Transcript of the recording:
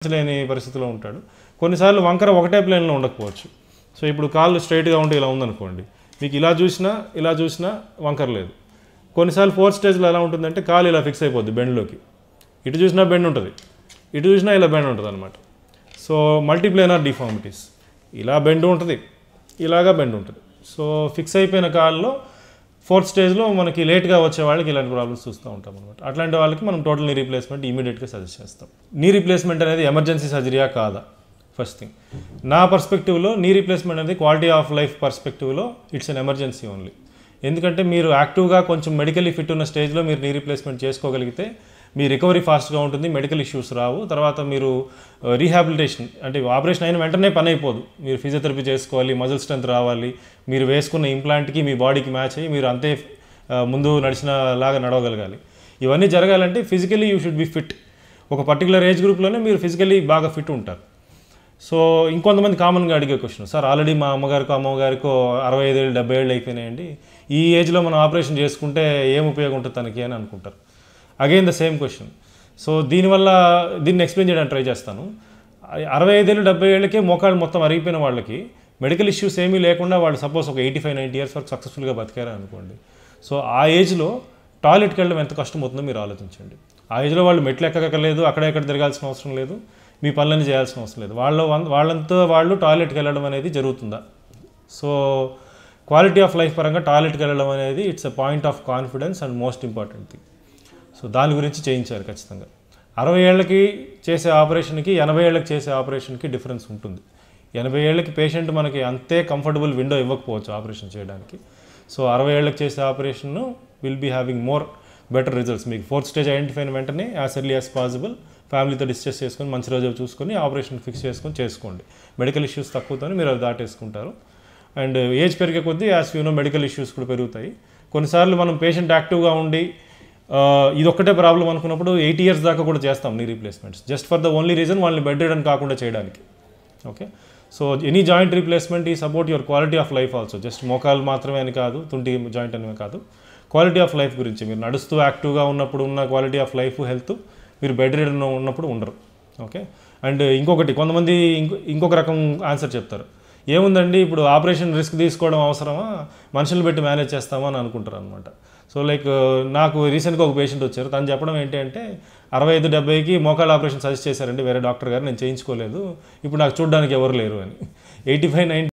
లేని పరిస్థితిలో ఉంటాడు. కొన్నిసార్లు వంకర ఒకటే ప్లేన్లో ఉండకపోవచ్చు. సో ఇప్పుడు కాళ్ళు స్ట్రైట్గా ఉంటే ఇలా ఉందనుకోండి, మీకు ఇలా చూసినా వంకర లేదు. కొన్నిసార్లు ఫోర్త్ స్టేజ్లో ఎలా ఉంటుందంటే కాలు ఇలా ఫిక్స్ అయిపోద్ది బెండ్లోకి, ఇటు చూసినా బెండ్ ఉంటుంది, ఇటు చూసినా ఇలా బెండ్ ఉంటుంది అనమాట. సో మల్టీప్లేనర్ డిఫార్మిటీస్, ఇలా బెండ్ ఉంటుంది, ఇలాగా బెండ్ ఉంటుంది. సో ఫిక్స్ అయిపోయిన కాళ్ళలో ఫోర్త్ స్టేజ్లో మనకి లేట్గా వచ్చే వాళ్ళకి ఇలాంటి ప్రాబ్లమ్స్ చూస్తూ ఉంటాం అనమాట. అట్లాంటి వాళ్ళకి మనం టోటల్ నీ రీప్లేస్మెంట్ ఇమీడియట్గా సజెస్ట్ చేస్తాం. నీ రీప్లేస్మెంట్ అనేది ఎమర్జెన్సీ సర్జరీయా కాదా? ఫస్ట్ థింగ్, నా పర్స్పెక్టివ్లో నీ రీప్లేస్మెంట్ అనేది క్వాలిటీ ఆఫ్ లైఫ్ పర్స్పెక్టివ్లో ఇట్స్ అన్ ఎమర్జెన్సీ ఓన్లీ. ఎందుకంటే మీరు యాక్టివ్గా కొంచెం మెడికల్లీ ఫిట్ ఉన్న స్టేజ్లో మీరు నీ రీప్లేస్మెంట్ చేసుకోగలిగితే మీ రికవరీ ఫాస్ట్గా ఉంటుంది, మెడికల్ ఇష్యూస్ రావు. తర్వాత మీరు రీహాబిలిటేషన్ అంటే ఆపరేషన్ అయిన వెంటనే పని అయిపోదు, మీరు ఫిజియోథెరపీ చేసుకోవాలి, మజిల్ స్ట్రెంత్ రావాలి, మీరు వేసుకున్న ఇంప్లాంట్కి మీ బాడీకి మ్యాచ్ అయ్యి మీరు అంతే ముందు నడిచినలాగా నడవగలగాలి. ఇవన్నీ జరగాలంటే physically you should be fit. ఒక పర్టికులర్ ఏజ్ గ్రూప్లోనే మీరు ఫిజికలీ బాగా ఫిట్ ఉంటారు. సో ఇంకొంతమంది కామన్గా అడిగే క్వశ్చన్, సార్ ఆల్రెడీ మా అమ్మగారికో అమ్మగారికో 65 ఏళ్ళు 70 ఏళ్ళు అయిపోయినాయండి, ఈ ఏజ్లో మనం ఆపరేషన్ చేసుకుంటే ఏం ఉపయోగం ఉంటుంది తనకి అని అనుకుంటారు. Again the same question. So దీన్ని ఎక్స్ప్లెయిన్ చేయడానికి ట్రై చేస్తాను. 65 ఏళ్ళు 70 ఏళ్ళకే మోకాళ్ళు మొత్తం అరిగిపోయిన వాళ్ళకి మెడికల్ ఇష్యూస్ ఏమీ లేకుండా వాళ్ళు సపోజ్ ఒక 85-90 ఇయర్స్ వరకు సక్సెస్ఫుల్గా బతికారు అనుకోండి. సో ఆ ఏజ్లో టాయిలెట్కి వెళ్ళడం ఎంత కష్టం అవుతుందో మీరు ఆలోచించండి. ఆ ఏజ్లో వాళ్ళు మెట్లు ఎక్కగలేదు, అక్కడెక్కడ తిరగాల్సిన అవసరం లేదు, మీ పనులని చేయాల్సిన అవసరం లేదు, వాళ్ళంతా వాళ్ళు టాయిలెట్కి వెళ్ళడం అనేది జరుగుతుందా? సో క్వాలిటీ ఆఫ్ లైఫ్ పరంగా టాయిలెట్కి వెళ్ళడం అనేది it's a point of confidence and most important thing. So దాని గురించి చేయించారు ఖచ్చితంగా. 60 ఏళ్ళకి చేసే ఆపరేషన్కి 80 ఏళ్ళకి చేసే ఆపరేషన్కి డిఫరెన్స్ ఉంటుంది. 80 ఏళ్ళకి పేషెంట్ మనకి అంతే కంఫర్టబుల్ విండో ఇవ్వకపోవచ్చు ఆపరేషన్ చేయడానికి. సో 60 ఏళ్ళకి చేసే operation will be having more better results. మీకు ఫోర్త్ స్టేజ్ ఐడెంటిఫై అయిన వెంటనే యాజ్ ఎర్లీ యాజ్ పాసిబుల్ ఫ్యామిలీతో డిస్కస్ చేసుకొని మంచి రోజు చూసుకొని ఆపరేషన్ ఫిక్స్ చేసుకొని చేసుకోండి. మెడికల్ ఇష్యూస్ తక్కువతోనే మీరు అది దాటేసుకుంటారు. అండ్ ఏజ్ పెరిగే కొద్దీ as you know medical issues కూడా పెరుగుతాయి. కొన్నిసార్లు మనం పేషెంట్ యాక్టివ్గా ఉండి ఇదొక్కటే ప్రాబ్లం అనుకున్నప్పుడు 80 ఇయర్స్ దాకా కూడా చేస్తాం knee replacements, just for the only reason వాళ్ళని బెడ్ రిడన్ కాకుండా చేయడానికి. Okay, so any joint replacement ఈ support your quality of life also. Just మోకాలు మాత్రమే అని కాదు, తుంటి జాయింట్ అనేవి కాదు, క్వాలిటీ ఆఫ్ లైఫ్ గురించి. మీరు నడుస్తూ యాక్టివ్గా ఉన్నప్పుడు ఉన్న క్వాలిటీ ఆఫ్ లైఫ్ హెల్త్ మీరు బెడ్ రిడన్ ఉన్నప్పుడు ఉండరు. ఓకే, అండ్ ఇంకొకటి కొంతమంది ఇంకొక రకం ఆన్సర్ చెప్తారు, ఏముందండి ఇప్పుడు ఆపరేషన్ రిస్క్ తీసుకోవడం అవసరమా, మనుషులు పెట్టి మేనేజ్ చేస్తామా అని అనుకుంటారు అనమాట. సో లైక్ నాకు రీసెంట్గా ఒక పేషెంట్ వచ్చారు, తను చెప్పడం ఏంటి అంటే 65-70కి మోకాళ్ళ ఆపరేషన్ సజెస్ట్ చేశారండి వేరే డాక్టర్ గారు, నేను చేయించుకోలేదు, ఇప్పుడు నాకు చూడడానికి ఎవరు లేరు అని. 85-90